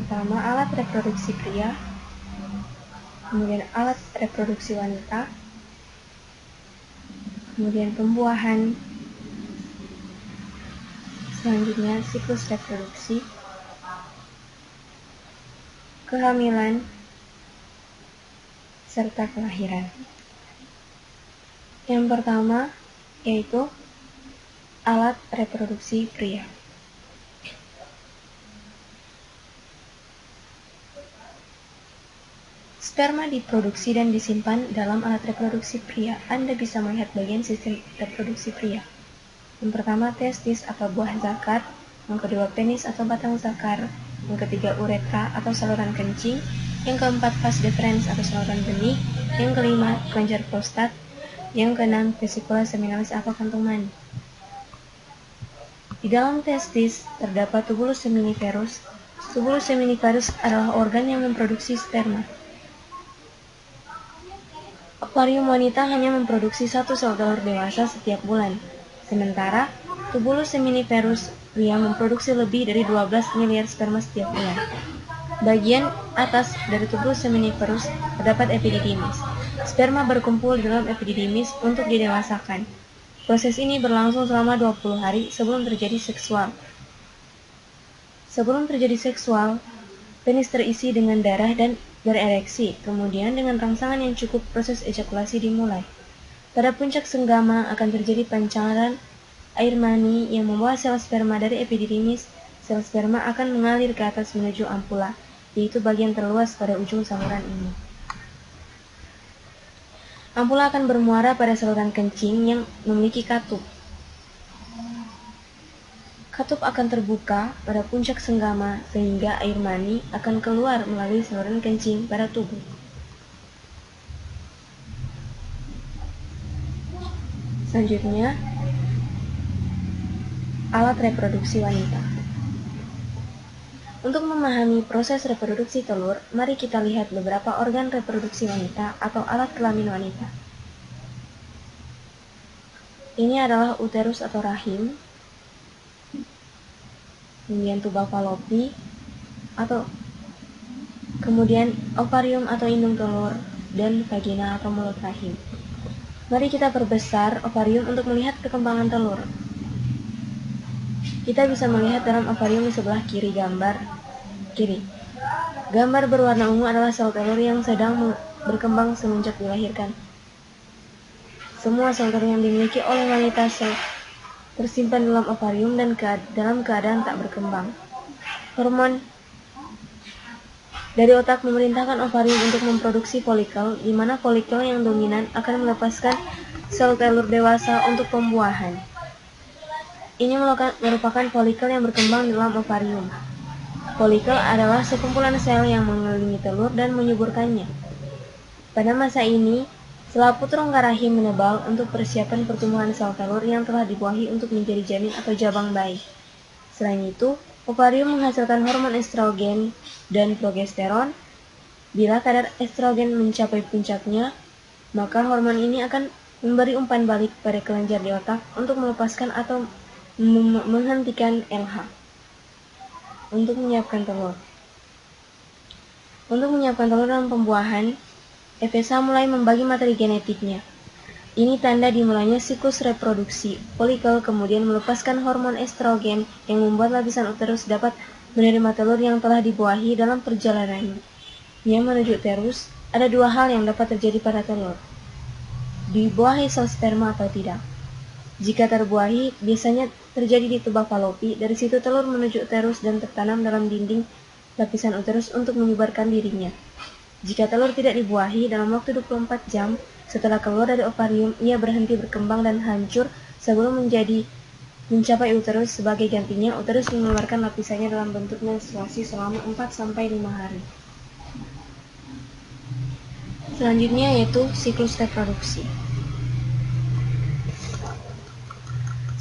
pertama alat reproduksi pria, kemudian alat reproduksi wanita, kemudian pembuahan, selanjutnya siklus reproduksi, kehamilan, serta kelahiran. Yang pertama yaitu alat reproduksi pria. Sperma diproduksi dan disimpan dalam alat reproduksi pria. Anda bisa melihat bagian sistem reproduksi pria. Yang pertama testis atau buah zakar, yang kedua penis atau batang zakar, yang ketiga uretra atau saluran kencing, yang keempat vas deferens atau saluran benih, yang kelima kelenjar prostat, yang keenam vesicula seminalis atau kantung mani. Di dalam testis terdapat tubulus seminiferus. Tubulus seminiferus adalah organ yang memproduksi sperma. Ovarium wanita hanya memproduksi 1 sel telur dewasa setiap bulan, sementara tubulus seminiferus pria memproduksi lebih dari 12 miliar sperma setiap bulan. Bagian atas dari tubulus seminiferus terdapat epididymis. Sperma berkumpul di dalam epididymis untuk didewasakan. Proses ini berlangsung selama 20 hari sebelum terjadi seksual. Sebelum terjadi seksual, penis terisi dengan darah dan berereksi, kemudian dengan rangsangan yang cukup proses ejakulasi dimulai. Pada puncak senggama akan terjadi pancaran air mani yang membawa sel sperma dari epididymis. Sel sperma akan mengalir ke atas menuju ampula, yaitu bagian terluas pada ujung saluran ini. Ampula akan bermuara pada saluran kencing yang memiliki katup. Katup akan terbuka pada puncak senggama sehingga air mani akan keluar melalui saluran kencing pada tubuh. Selanjutnya, alat reproduksi wanita. Untuk memahami proses reproduksi telur, mari kita lihat beberapa organ reproduksi wanita atau alat kelamin wanita. Ini adalah uterus atau rahim, kemudian tuba falopi, atau kemudian ovarium atau indung telur, dan vagina atau mulut rahim. Mari kita perbesar ovarium untuk melihat perkembangan telur. Kita bisa melihat dalam ovarium di sebelah kiri gambar kiri. Gambar berwarna ungu adalah sel telur yang sedang berkembang semenjak dilahirkan. Semua sel telur yang dimiliki oleh wanita tersimpan dalam ovarium dan dalam keadaan tak berkembang. Hormon dari otak memerintahkan ovarium untuk memproduksi folikel, di mana folikel yang dominan akan melepaskan sel telur dewasa untuk pembuahan. Ini merupakan folikel yang berkembang dalam ovarium. Folikel adalah sekumpulan sel yang mengelilingi telur dan menyuburkannya. Pada masa ini, selaput rongga rahim menebal untuk persiapan pertumbuhan sel telur yang telah dibuahi untuk menjadi janin atau jabang bayi. Selain itu, ovarium menghasilkan hormon estrogen dan progesteron. Bila kadar estrogen mencapai puncaknya, maka hormon ini akan memberi umpan balik pada kelenjar di otak untuk melepaskan atau menghentikan LH untuk menyiapkan telur. Untuk menyiapkan telur dalam pembuahan, FSH mulai membagi materi genetiknya. Ini tanda dimulainya siklus reproduksi. Folikel kemudian melepaskan hormon estrogen yang membuat lapisan uterus dapat menerima telur yang telah dibuahi dalam perjalanannya. Menuju uterus, ada 2 hal yang dapat terjadi pada telur: dibuahi sel sperma atau tidak. Jika terbuahi, biasanya terjadi di tuba falopi. Dari situ telur menuju uterus dan tertanam dalam dinding lapisan uterus untuk menyebarkan dirinya. Jika telur tidak dibuahi, dalam waktu 24 jam setelah keluar dari ovarium, ia berhenti berkembang dan hancur sebelum mencapai uterus. Sebagai gantinya, uterus mengeluarkan lapisannya dalam bentuk menstruasi selama 4-5 hari. Selanjutnya yaitu siklus reproduksi.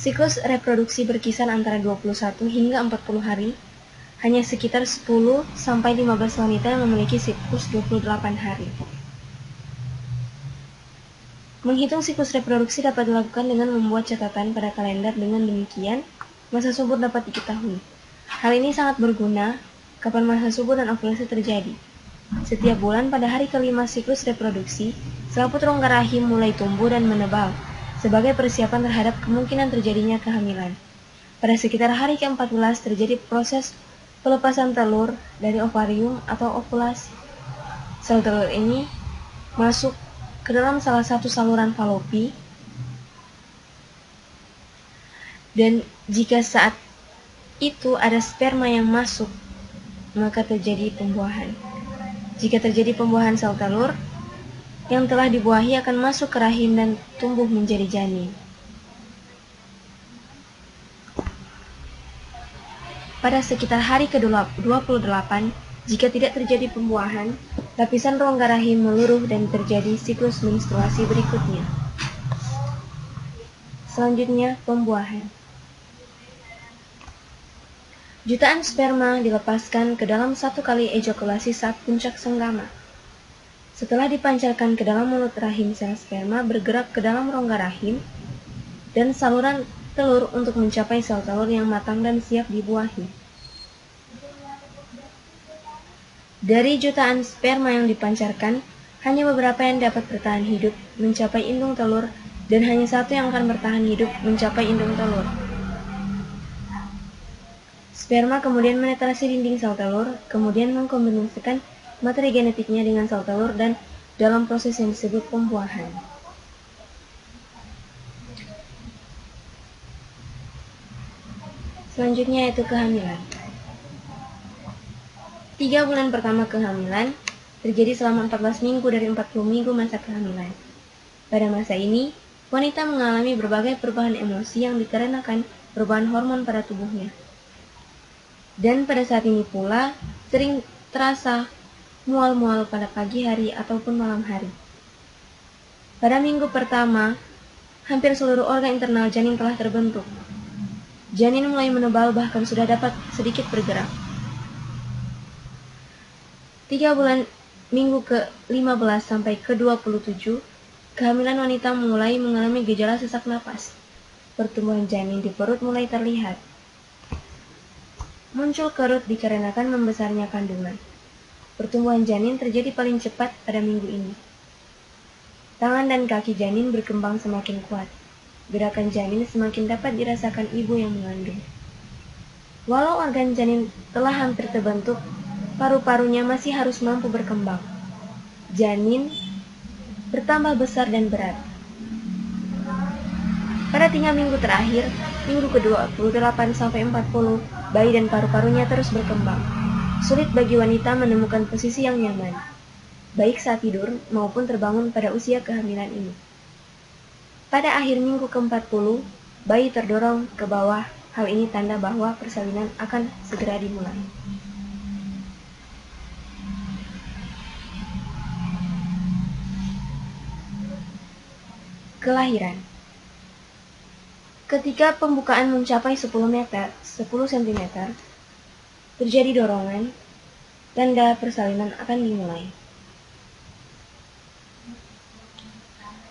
Siklus reproduksi berkisar antara 21 hingga 40 hari. Hanya sekitar 10-15 wanita yang memiliki siklus 28 hari. Menghitung siklus reproduksi dapat dilakukan dengan membuat catatan pada kalender. Dengan demikian, masa subur dapat diketahui. Hal ini sangat berguna kapan masa subur dan ovulasi terjadi. Setiap bulan pada hari kelima siklus reproduksi, selaput rongga rahim mulai tumbuh dan menebal, sebagai persiapan terhadap kemungkinan terjadinya kehamilan. Pada sekitar hari ke-14 terjadi proses pelepasan telur dari ovarium atau ovulasi. Sel telur ini masuk ke dalam salah satu saluran falopi, dan jika saat itu ada sperma yang masuk, maka terjadi pembuahan. Jika terjadi pembuahan, sel telur yang telah dibuahi akan masuk ke rahim dan tumbuh menjadi janin. Pada sekitar hari ke-28, jika tidak terjadi pembuahan, lapisan rongga rahim meluruh dan terjadi siklus menstruasi berikutnya. Selanjutnya, pembuahan. Jutaan sperma dilepaskan ke dalam satu kali ejakulasi saat puncak senggama. Setelah dipancarkan ke dalam mulut rahim, sel sperma bergerak ke dalam rongga rahim dan saluran telur untuk mencapai sel telur yang matang dan siap dibuahi. Dari jutaan sperma yang dipancarkan, hanya beberapa yang dapat bertahan hidup mencapai indung telur dan hanya satu yang akan bertahan hidup mencapai indung telur. Sperma kemudian menetrasi dinding sel telur, kemudian mengkombinasikan materi genetiknya dengan sel telur dan dalam proses yang disebut pembuahan. Selanjutnya yaitu kehamilan. 3 bulan pertama kehamilan terjadi selama 14 minggu dari 40 minggu masa kehamilan. Pada masa ini, wanita mengalami berbagai perubahan emosi yang dikarenakan perubahan hormon pada tubuhnya. Dan pada saat ini pula, sering terasa mual-mual pada pagi hari ataupun malam hari. Pada minggu pertama, hampir seluruh organ internal janin telah terbentuk. Janin mulai menebal bahkan sudah dapat sedikit bergerak. 3 bulan minggu ke-15 sampai ke-27, kehamilan wanita mulai mengalami gejala sesak napas. Pertumbuhan janin di perut mulai terlihat. Muncul kerut dikarenakan membesarnya kandungan. Pertumbuhan janin terjadi paling cepat pada minggu ini. Tangan dan kaki janin berkembang semakin kuat. Gerakan janin semakin dapat dirasakan ibu yang mengandung. Walau organ janin telah hampir terbentuk, paru-parunya masih harus mampu berkembang. Janin bertambah besar dan berat. Pada 3 minggu terakhir, minggu ke-28 sampai 40, bayi dan paru-parunya terus berkembang. Sulit bagi wanita menemukan posisi yang nyaman, baik saat tidur maupun terbangun pada usia kehamilan ini. Pada akhir minggu ke-40, bayi terdorong ke bawah. Hal ini tanda bahwa persalinan akan segera dimulai. Kelahiran. Ketika pembukaan mencapai 10 cm, terjadi dorongan, tanda persalinan akan dimulai.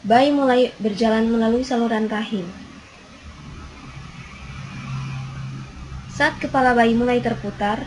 Bayi mulai berjalan melalui saluran rahim. Saat kepala bayi mulai terputar,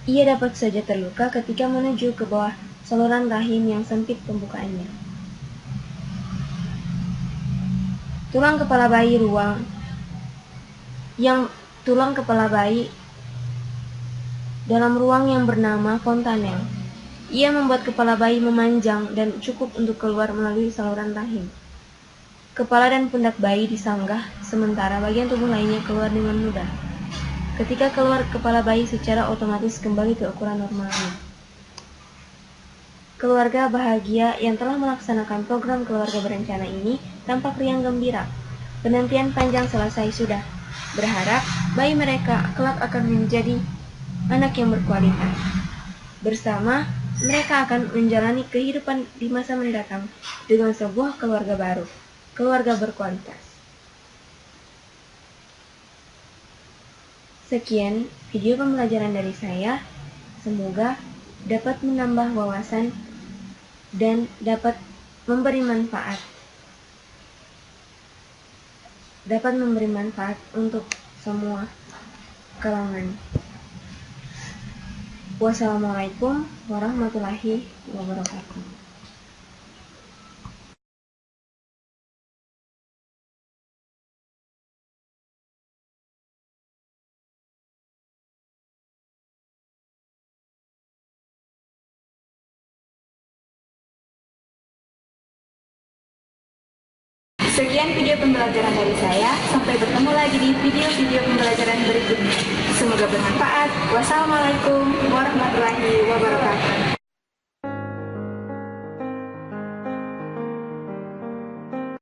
ia dapat saja terluka ketika menuju ke bawah saluran rahim yang sempit pembukaannya. Tulang kepala bayi dalam ruang yang bernama fontanel. Ia membuat kepala bayi memanjang dan cukup untuk keluar melalui saluran rahim. Kepala dan pundak bayi disanggah, sementara bagian tubuh lainnya keluar dengan mudah. Ketika keluar, kepala bayi secara otomatis kembali ke ukuran normalnya. Keluarga bahagia yang telah melaksanakan program keluarga berencana ini tampak riang gembira. Penantian panjang selesai sudah. Berharap bayi mereka kelak akan menjadi anak yang berkualitas. Bersama, mereka akan menjalani kehidupan di masa mendatang dengan sebuah keluarga baru, keluarga berkualitas. Sekian video pembelajaran dari saya. Semoga dapat menambah wawasan dan dapat memberi manfaat. Untuk semua kalangan. Wassalamualaikum warahmatullahi wabarakatuh. Sekian video pembelajaran dari saya. Sampai bertemu lagi di video-video pembelajaran berikutnya. Semoga bermanfaat. Wassalamualaikum warahmatullahi wabarakatuh.